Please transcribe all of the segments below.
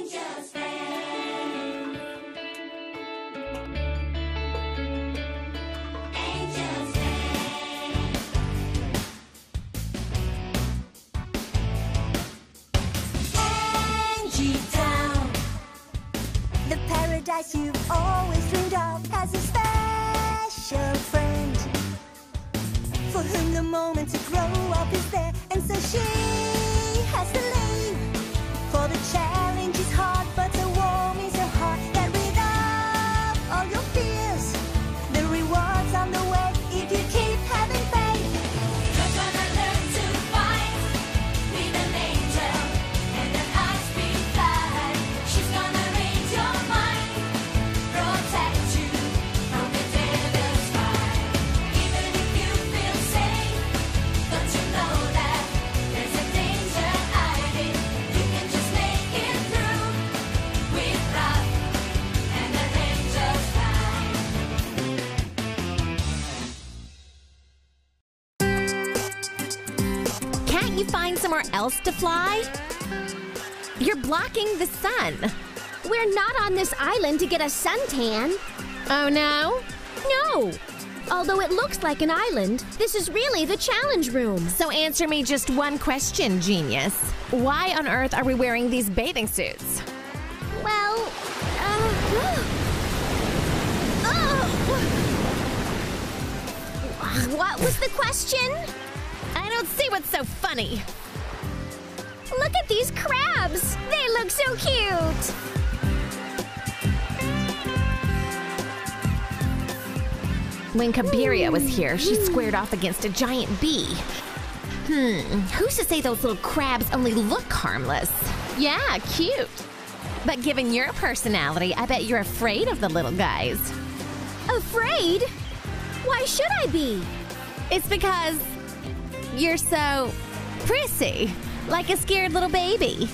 Angel's friend. Angel's friend. Angie Town. The paradise you've always dreamed of has a special friend for whom the moment to grow up is there, and so she has to leave. For the challenge is hard, but the warm is her heart that rid of all your fears. The rewards on the way if you keep having faith. You're gonna learn to fight with an angel and an high-speed flight. She's gonna read your mind, protect you from the devil's fight. Even if you feel safe, don't you know that there's a danger hiding? You can just make it through with love and an angel's flight. Can't you find somewhere else to fly? You're blocking the sun. We're not on this island to get a suntan. Oh no? No. Although it looks like an island, this is really the challenge room. So answer me just one question, genius. Why on earth are we wearing these bathing suits? Well, what was the question? I don't see what's so funny. Look at these crabs. They look so cute. When Kabiria was here, she squared off against a giant bee. Who's to say those little crabs only look harmless? Yeah, cute. But given your personality, I bet you're afraid of the little guys. Afraid? Why should I be? It's because you're so prissy, like a scared little baby.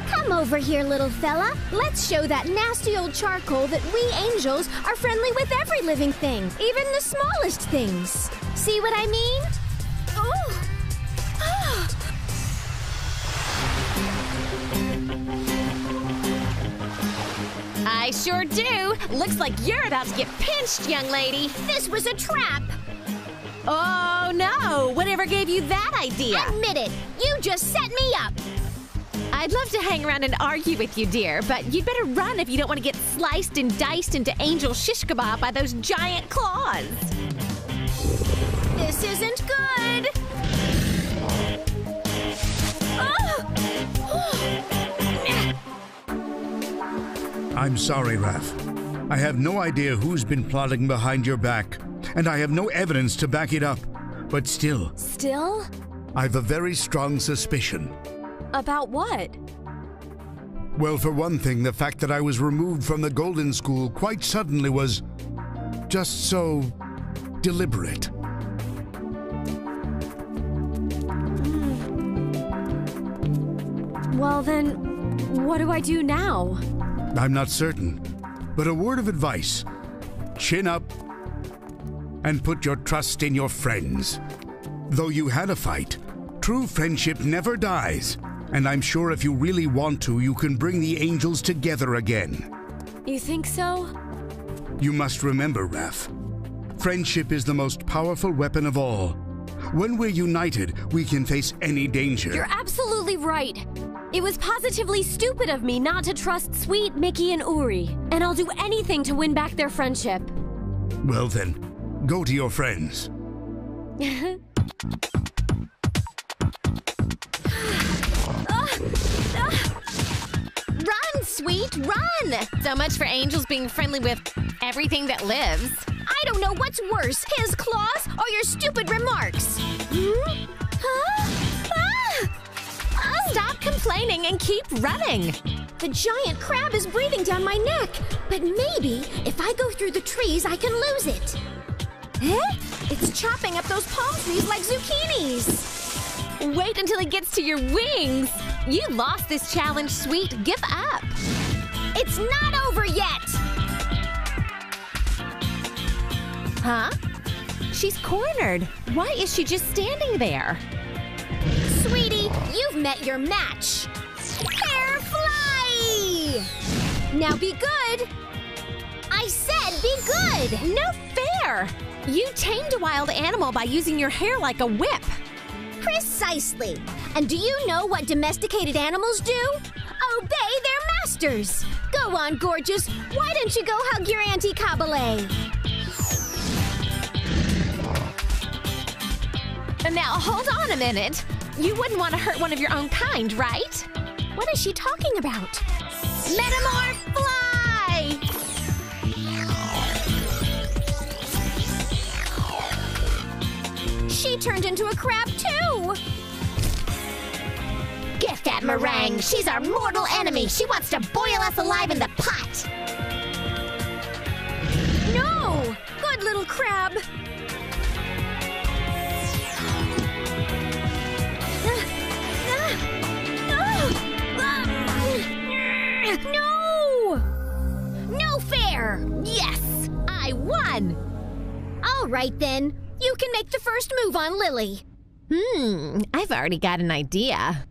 Come over here, little fella. Let's show that nasty old charcoal that we angels are friendly with every living thing, even the smallest things. See what I mean? Oh! I sure do. Looks like you're about to get pinched, young lady. This was a trap. Oh no! Whatever gave you that idea? Admit it. You just set me up. I'd love to hang around and argue with you, dear, but you'd better run if you don't want to get sliced and diced into angel shish kebab by those giant claws. This isn't good. I'm sorry, Raph. I have no idea who's been plotting behind your back, and I have no evidence to back it up. But still, Still? I've a very strong suspicion. About what? Well, for one thing, the fact that I was removed from the Golden School quite suddenly was just so deliberate. Well then, what do I do now? I'm not certain, but a word of advice. Chin up and put your trust in your friends. Though you had a fight, true friendship never dies. And I'm sure if you really want to, you can bring the angels together again. You think so? You must remember, Raph, friendship is the most powerful weapon of all. When we're united, we can face any danger. You're absolutely right. It was positively stupid of me not to trust Sweet, Mickey, and Uri. And I'll do anything to win back their friendship. Well then, go to your friends. Run, Sweet, run! So much for angels being friendly with everything that lives. I don't know what's worse, his claws or your stupid remarks. Stop complaining and keep running. The giant crab is breathing down my neck. But maybe if I go through the trees, I can lose it. It's chopping up those palm trees like zucchinis. Wait until it gets to your wings. You lost this challenge, Sweet. Give up. It's not over yet. Huh? She's cornered. Why is she just standing there? Sweetie, you've met your match. Careful! Now be good! I said be good! No fair! You tamed a wild animal by using your hair like a whip. Precisely. And do you know what domesticated animals do? Obey their masters. Go on, gorgeous. Why don't you go hug your Auntie Kabale? Now, hold on a minute. You wouldn't want to hurt one of your own kind, right? What is she talking about? Metamorph fly! She turned into a crab too! Get that meringue! She's our mortal enemy! She wants to boil us alive in the pot! No! Good little crab! No! No fair! Yes! I won! All right then. You can make the first move on Lily. I've already got an idea.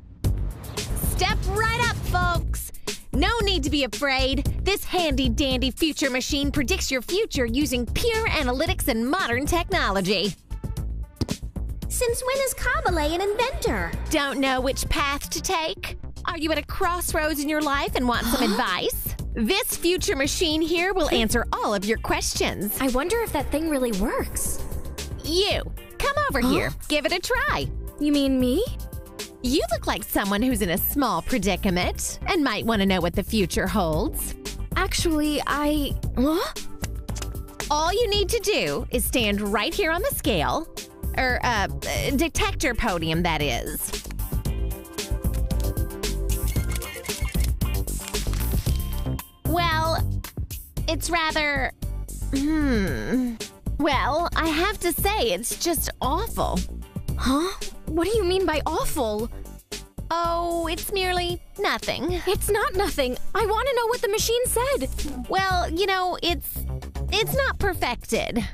Step right up, folks! No need to be afraid. This handy-dandy future machine predicts your future using pure analytics and modern technology. Since when is Kabale an inventor? Don't know which path to take? Are you at a crossroads in your life and want some advice? This future machine here will answer all of your questions. I wonder if that thing really works. You, come over here. Give it a try. You mean me? You look like someone who's in a small predicament and might want to know what the future holds. Actually, Huh? All you need to do is stand right here on the scale, or detector podium, that is. Well, it's rather, Well, I have to say, it's just awful. Huh? What do you mean by awful? Oh, it's merely nothing. It's not nothing. I want to know what the machine said. Well, you know, it's not perfected.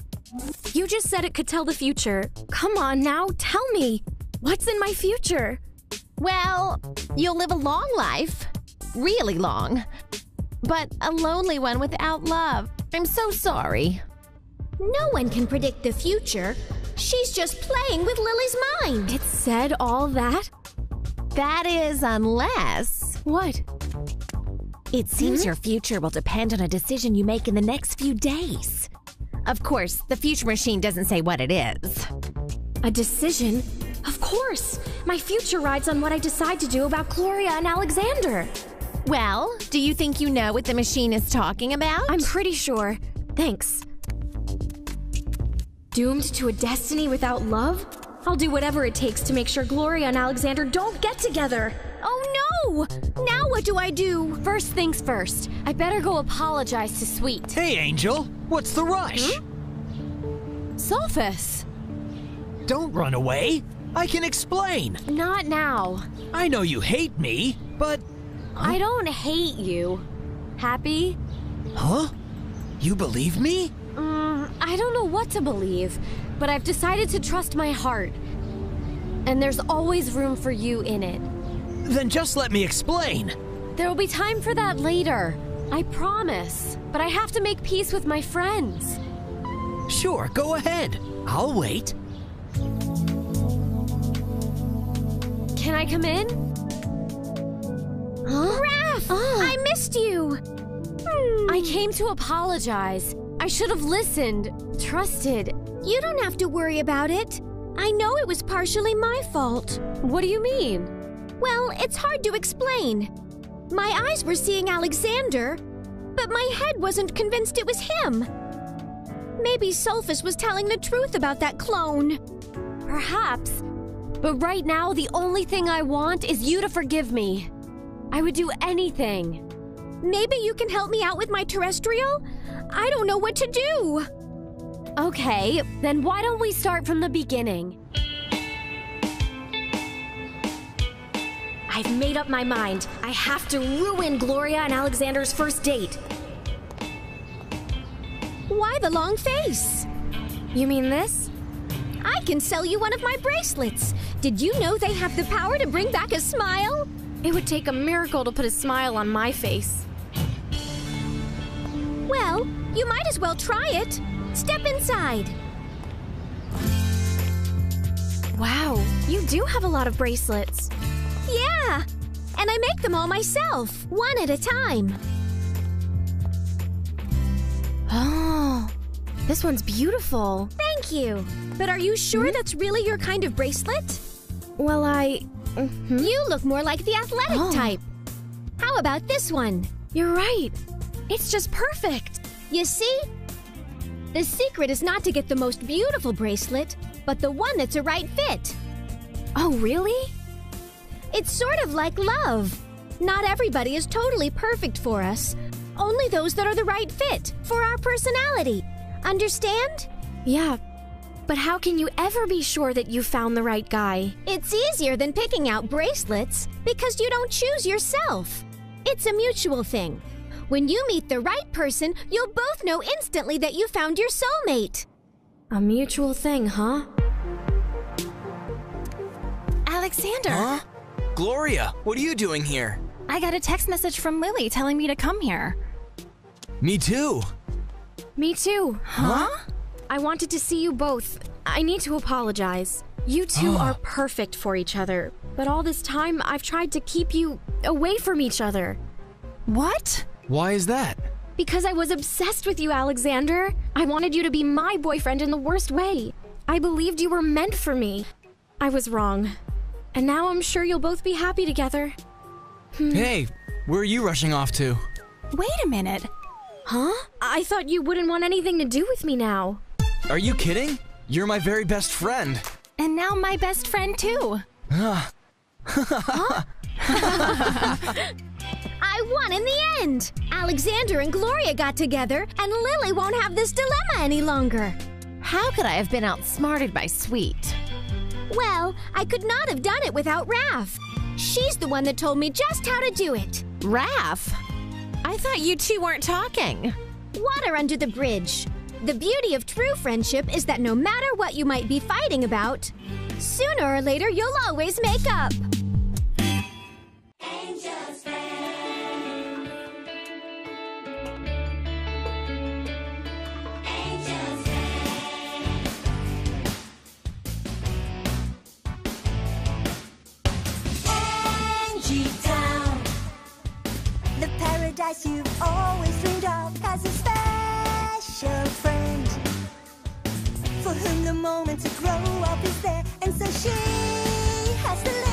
You just said it could tell the future. Come on now, tell me. What's in my future? Well, you'll live a long life. Really long. But a lonely one without love. I'm so sorry. No one can predict the future. She's just playing with Lily's mind. It said all that? That is, unless... What? It seems your future will depend on a decision you make in the next few days. Of course, the future machine doesn't say what it is. A decision? Of course! My future rides on what I decide to do about Gloria and Alexander. Well, do you think you know what the machine is talking about? I'm pretty sure. Thanks. Doomed to a destiny without love? I'll do whatever it takes to make sure Gloria and Alexander don't get together. Oh no! Now what do I do? First things first, I better go apologize to Sweet. Hey, Angel. What's the rush? Sophus! Don't run away. I can explain. Not now. I know you hate me, but... I don't hate you. Happy? Huh? You believe me? I don't know what to believe, but I've decided to trust my heart. And there's always room for you in it. Then just let me explain. There'll be time for that later. I promise. But I have to make peace with my friends. Sure, go ahead. I'll wait. Can I come in? Huh? Raph! I missed you! I came to apologize. I should have listened, trusted. You don't have to worry about it. I know it was partially my fault. What do you mean? Well, it's hard to explain. My eyes were seeing Alexander, but my head wasn't convinced it was him. Maybe Sulfus was telling the truth about that clone. Perhaps. But right now, the only thing I want is you to forgive me. I would do anything. Maybe you can help me out with my terrestrial? I don't know what to do. Okay, then why don't we start from the beginning? I've made up my mind. I have to ruin Gloria and Alexander's first date. Why the long face? You mean this? I can sell you one of my bracelets. Did you know they have the power to bring back a smile? It would take a miracle to put a smile on my face. Well, you might as well try it. Step inside. Wow, you do have a lot of bracelets. Yeah, and I make them all myself, one at a time. Oh, this one's beautiful. Thank you. But are you sure that's really your kind of bracelet? Well, You look more like the athletic type. How about this one? You're right. It's just perfect. You see? The secret is not to get the most beautiful bracelet, but the one that's a right fit. Oh, really? It's sort of like love. Not everybody is totally perfect for us. Only those that are the right fit for our personality. Understand? Yeah, but how can you ever be sure that you found the right guy? It's easier than picking out bracelets because you don't choose yourself. It's a mutual thing. When you meet the right person, you'll both know instantly that you found your soulmate. A mutual thing, huh? Alexander! Huh? Gloria, what are you doing here? I got a text message from Lily telling me to come here. Me too. Me too. Huh? I wanted to see you both. I need to apologize. You two are perfect for each other, but all this time I've tried to keep you away from each other. What? Why is that? Because I was obsessed with you, Alexander. I wanted you to be my boyfriend in the worst way. I believed you were meant for me. I was wrong. And now I'm sure you'll both be happy together. Hey, where are you rushing off to? Wait a minute. Huh? I thought you wouldn't want anything to do with me now. Are you kidding? You're my very best friend. And now my best friend too. I won in the end! Alexander and Gloria got together, and Lily won't have this dilemma any longer. How could I have been outsmarted by Sweet? Well, I could not have done it without Raph. She's the one that told me just how to do it. Raph? I thought you two weren't talking. Water under the bridge. The beauty of true friendship is that no matter what you might be fighting about, sooner or later you'll always make up. Angel's friend. Angel's friend. Angie Town, the paradise you've always dreamed of, has a special friend for whom the moment to grow up is there, and so she has to live.